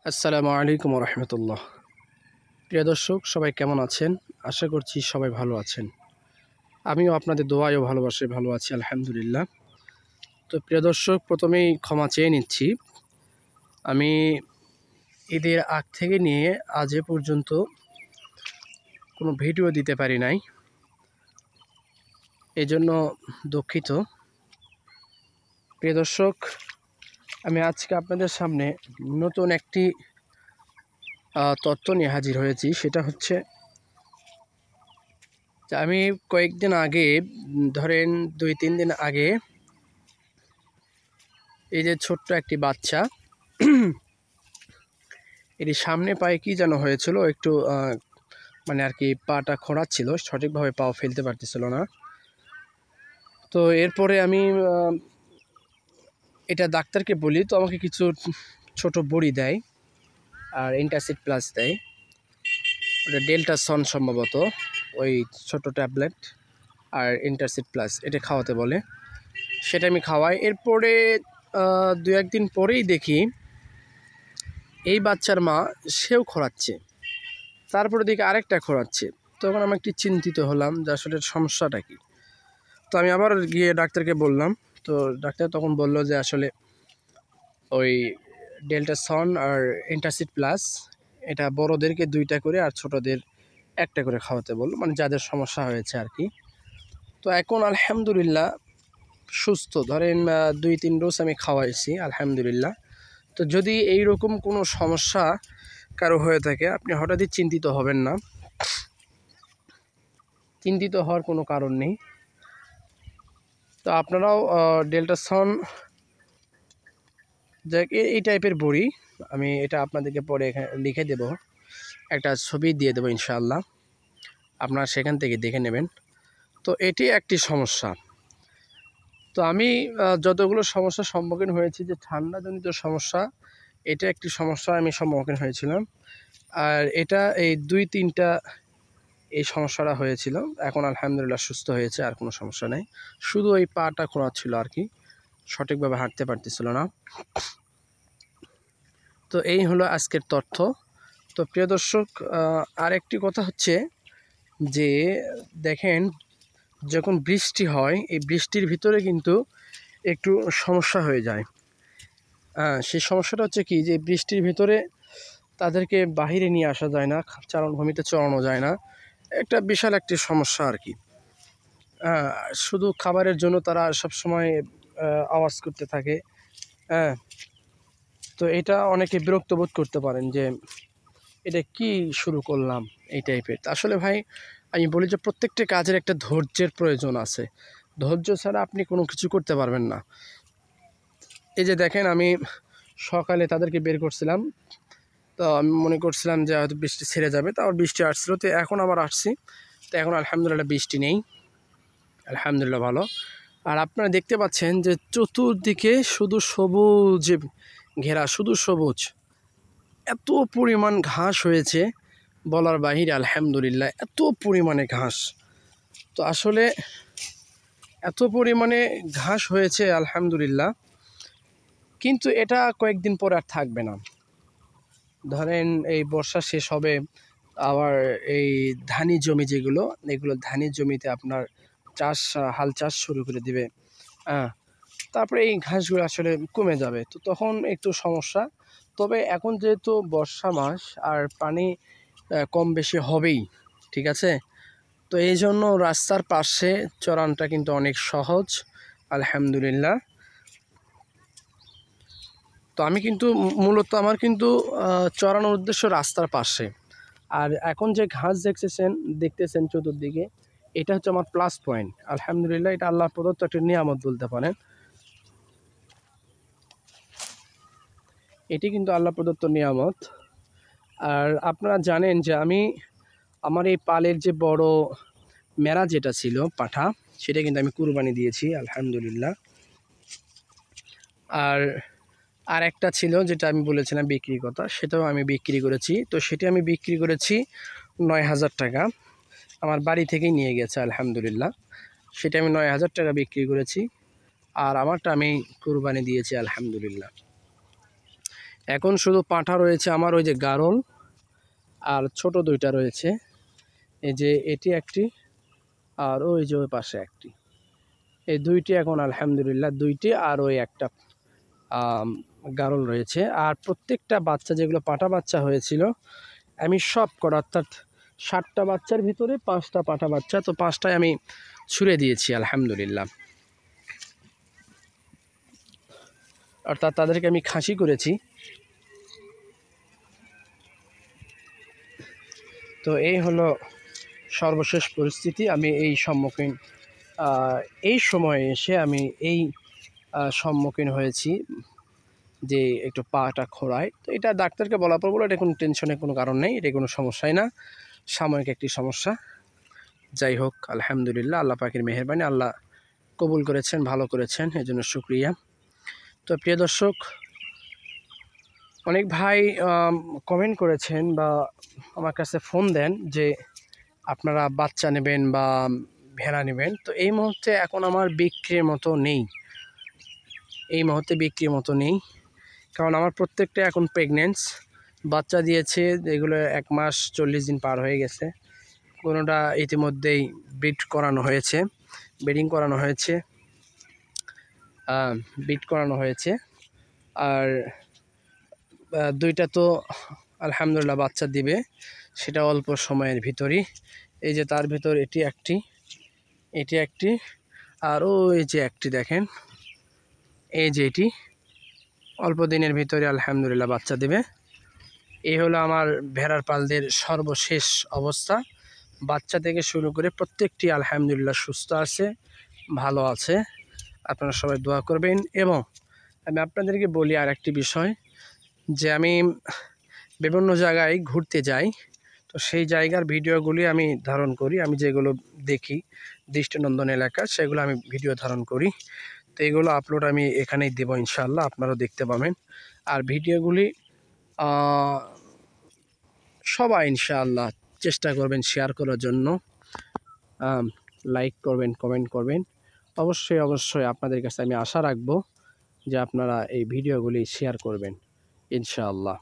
আসসালামু আলাইকুম রহমতুল্লাহ। প্রিয় দর্শক, সবাই কেমন আছেন? আশা করছি সবাই ভালো আছেন। আমিও আপনাদের দোয়ায় ও ভালোবাসায় ভালো আছি, আলহামদুলিল্লাহ। তো প্রিয় দর্শক, প্রথমেই ক্ষমা চেয়ে নিচ্ছি। আমি ঈদের আগ থেকে নিয়ে আজ এ পর্যন্ত কোনো ভিডিও দিতে পারি নাই, এজন্য দুঃখিত। প্রিয় দর্শক, আমি আজকে আপনাদের সামনে নতুন একটি তথ্য নিয়ে হাজির হয়েছি। সেটা হচ্ছে আমি কয়েকদিন আগে, ধরেন 2-3 দিন আগে, এই যে ছোট্ট একটি বাচ্চা, এটি সামনে পায়ে কি যেন হয়েছিল, একটু মানে আর কি পাটা খোঁড়াচ্ছিল, সঠিকভাবে পাও ফেলতে পারতেছিল না। তো এরপরে আমি এটা ডাক্তারকে বলি, তো আমাকে কিছু ছোট বড়ি দেয় আর অ্যান্টাসিড প্লাস দেয়, ওটা ডেল্টাসন সম্ভবত, ওই ছোট ট্যাবলেট আর অ্যান্টাসিড প্লাস এটা খাওয়াতে বলে। সেটা আমি খাওয়াই। এরপরে 2-1 দিন পরেই দেখি এই বাচ্চার মা সেও খোঁড়াচ্ছে, তারপরে দেখি আরেকটা খোঁড়াচ্ছে। তখন আমি একটু চিন্তিত হলাম যে আসলে সমস্যাটা কী। তো আমি আবার গিয়ে ডাক্তারকে বললাম। তো ডাক্তার তখন বলল যে আসলে ওই ডেল্টাসন আর অ্যান্টাসিড প্লাস এটা বড়োদেরকে 2টা করে আর ছোটোদের 1টা করে খাওয়াতে বলল, মানে যাদের সমস্যা হয়েছে আর কি। তো এখন আলহামদুলিল্লাহ সুস্থ। ধরেন 2-3 ডোজ আমি খাওয়াইছি, আলহামদুলিল্লাহ। তো যদি এই রকম কোনো সমস্যা কারো হয়ে থাকে, আপনি হঠাৎই চিন্তিত হবেন না, চিন্তিত হওয়ার কোনো কারণ নেই। তো আপনারাও ডেল্টাসন যে এই টাইপের বড়ি, আমি এটা আপনাদেরকে পরে এখানে লিখে দেব, একটা ছবি দিয়ে দেবো ইনশাআল্লাহ, আপনারা সেখান থেকে দেখে নেবেন। তো এটি একটি সমস্যা। তো আমি যতগুলো সমস্যার সম্মুখীন হয়েছি, যে ঠান্ডাজনিত সমস্যা, এটা একটি সমস্যা আমি সম্মুখীন হয়েছিলাম। আর এটা এই 2-3টা এই সমস্যাটা হয়েছিল। এখন আলহামদুলিল্লাহ সুস্থ হয়েছে, আর কোনো সমস্যা নেই। শুধু ওই পাটা খোঁড়াচ্ছিল আর কি, সঠিকভাবে হাঁটতে পারতেছিল না। তো এই হলো আজকের তথ্য। তো প্রিয় দর্শক, আরেকটি কথা হচ্ছে যে দেখেন, যখন বৃষ্টি হয়, এই বৃষ্টির ভিতরে কিন্তু একটু সমস্যা হয়ে যায়। সেই সমস্যাটা হচ্ছে কি, যে বৃষ্টির ভিতরে তাদেরকে বাহিরে নিয়ে আসা যায় না, চারণভূমিতে চড়ানো যায় না। একটা বিশাল একটি সমস্যা আর কি। শুধু খাবারের জন্য তারা সবসময় আওয়াজ করতে থাকে। হ্যাঁ, তো এটা অনেকে বিরক্ত বোধ করতে পারেন যে এটা কি শুরু করলাম, এই টাইপের। আসলে ভাই, আমি বলি যে প্রত্যেকটা কাজের একটা ধৈর্যের প্রয়োজন আছে। ধৈর্য ছাড়া আপনি কোনো কিছু করতে পারবেন না। এই যে দেখেন, আমি সকালে তাদেরকে বের করছিলাম, তো আমি মনে করছিলাম যে হয়তো বৃষ্টি ছেড়ে যাবে, তাও বৃষ্টি আসছিল। তো এখন আবার আসছি, তো এখন আলহামদুলিল্লাহ বৃষ্টি নেই, আলহামদুলিল্লাহ ভালো। আর আপনারা দেখতে পাচ্ছেন যে চতুর্দিকে শুধু সবুজ ঘেরা, শুধু সবুজ। এত পরিমাণ ঘাস হয়েছে বলার বাহিরে, আলহামদুলিল্লাহ এত পরিমাণে ঘাস। তো আসলে এত পরিমাণে ঘাস হয়েছে আলহামদুলিল্লাহ, কিন্তু এটা কয়েকদিন পর আর থাকবে না। ধরেন এই বর্ষা শেষ হবে, আবার এই ধানি জমি যেগুলো, এগুলো ধানি জমিতে আপনার চাষ, হাল চাষ শুরু করে দিবে। তারপরে এই ঘাসগুলো আসলে কমে যাবে, তো তখন একটু সমস্যা। তবে এখন যেহেতু বর্ষা মাস আর পানি কম বেশি হবেই, ঠিক আছে। তো এই জন্য রাস্তার পাশে চরানটা কিন্তু অনেক সহজ, আলহামদুলিল্লাহ। তো আমি কিন্তু মূলত আমার কিন্তু চরানোর উদ্দেশ্য রাস্তার পাশে। আর এখন যে ঘাস দেখতেছেন চতুর্দিকে, এটা হচ্ছে আমার প্লাস পয়েন্ট, আলহামদুলিল্লাহ। এটা আল্লাহ প্রদত্ত একটা নিয়ামত বলতে পারেন। এটি কিন্তু আল্লাহ প্রদত্ত নিয়ামত। আর আপনারা জানেন যে আমার এই পালের যে বড় মেরা যেটা ছিল পাঠা, সেটা কিন্তু আমি কুরবানি দিয়েছি, আলহামদুলিল্লাহ। আর একটা ছিল যেটা আমি বলেছিলাম বিক্রির কথা, সেটাও আমি বিক্রি করেছি। তো সেটি আমি বিক্রি করেছি 9,000 টাকা, আমার বাড়ি থেকেই নিয়ে গেছে, আলহামদুলিল্লাহ। সেটা আমি 9,000 টাকা বিক্রি করেছি, আর আমারটা আমি কুরবানি দিয়েছি, আলহামদুলিল্লাহ। এখন শুধু পাঁঠা রয়েছে আমার, ওই যে গারল আর ছোট দুইটা রয়েছে, এই যে এটি একটি আর ওই যে ওই পাশে একটি, এই দুইটি এখন আলহামদুলিল্লাহ দুইটি, আর ওই একটা গারল রয়েছে। আর প্রত্যেকটা বাচ্চা যেগুলো পাঁঠা বাচ্চা হয়েছিল আমি সব কটা, অর্থাৎ 60টা বাচ্চার ভিতরে 5টা পাঁঠা বাচ্চা, তো 5টায় আমি ছুড়ে দিয়েছি আলহামদুলিল্লাহ, অর্থাৎ তাদেরকে আমি খাসি করেছি। তো এই হলো সর্বশেষ পরিস্থিতি। আমি এই সম্মুখীন এই সময়ে এসে আমি এই সম্মুখীন হয়েছি যে একটু পাটা খোঁড়ায়। তো এটা ডাক্তারকে বলার পর বলে এটা কোনো টেনশনের কোনো কারণ নেই, এটা কোনো সমস্যাই না, সাময়িক একটি সমস্যা। যাই হোক আলহামদুলিল্লাহ, আল্লাহ পাকের মেহেরবানি, আল্লাহ কবুল করেছেন, ভালো করেছেন, এই জন্য শুক্রিয়া। তো প্রিয় দর্শক, অনেক ভাই কমেন্ট করেছেন বা আমার কাছে ফোন দেন যে আপনারা বাচ্চা নেবেন বা ভেড়া নেবেন। তো এই মুহূর্তে এখন আমার বিক্রির মতো নেই, এই মুহূর্তে বিক্রির মতো নেই, কারণ আমার প্রত্যেকটা এখন প্রেগনেন্স, বাচ্চা দিয়েছে, এগুলো 1 মাস 40 দিন পার হয়ে গেছে। কোনোটা ইতিমধ্যেই ব্রিড করানো হয়েছে, ব্রিডিং করানো হয়েছে, ব্রিড করানো হয়েছে, আর দুইটা তো আলহামদুলিল্লাহ বাচ্চা দিবে, সেটা অল্প সময়ের ভিতরই। এই যে তার ভিতর এটি একটি, আর ওই যে একটি দেখেন, এই যে এটি অল্প দিনের ভিতরে আলহামদুলিল্লাহ বাচ্চা দেবে। এই হলো আমার ভেড়ার পালদের সর্বশেষ অবস্থা। বাচ্চা থেকে শুরু করে প্রত্যেকটি আলহামদুলিল্লাহ সুস্থ আছে, ভালো আছে। আপনারা সবাই দোয়া করবেন। এবং আমি আপনাদেরকে বলি আর একটি বিষয়, যে আমি বিভিন্ন জায়গায় ঘুরতে যাই, তো সেই জায়গার ভিডিওগুলি আমি ধারণ করি, আমি যেগুলো দেখি দৃষ্টিনন্দন এলাকা সেগুলো আমি ভিডিও ধারণ করি। তো এগুলো আপলোড আমি এখানেই দেবো ইনশাআল্লাহ, আপনারাও দেখতে পাবেন। আর ভিডিওগুলি সবাই ইনশাআল্লাহ চেষ্টা করবেন শেয়ার করার জন্য, লাইক করবেন, কমেন্ট করবেন। অবশ্যই আপনাদের কাছে আমি আশা রাখবো যে আপনারা এই ভিডিওগুলি শেয়ার করবেন ইনশাআল্লাহ।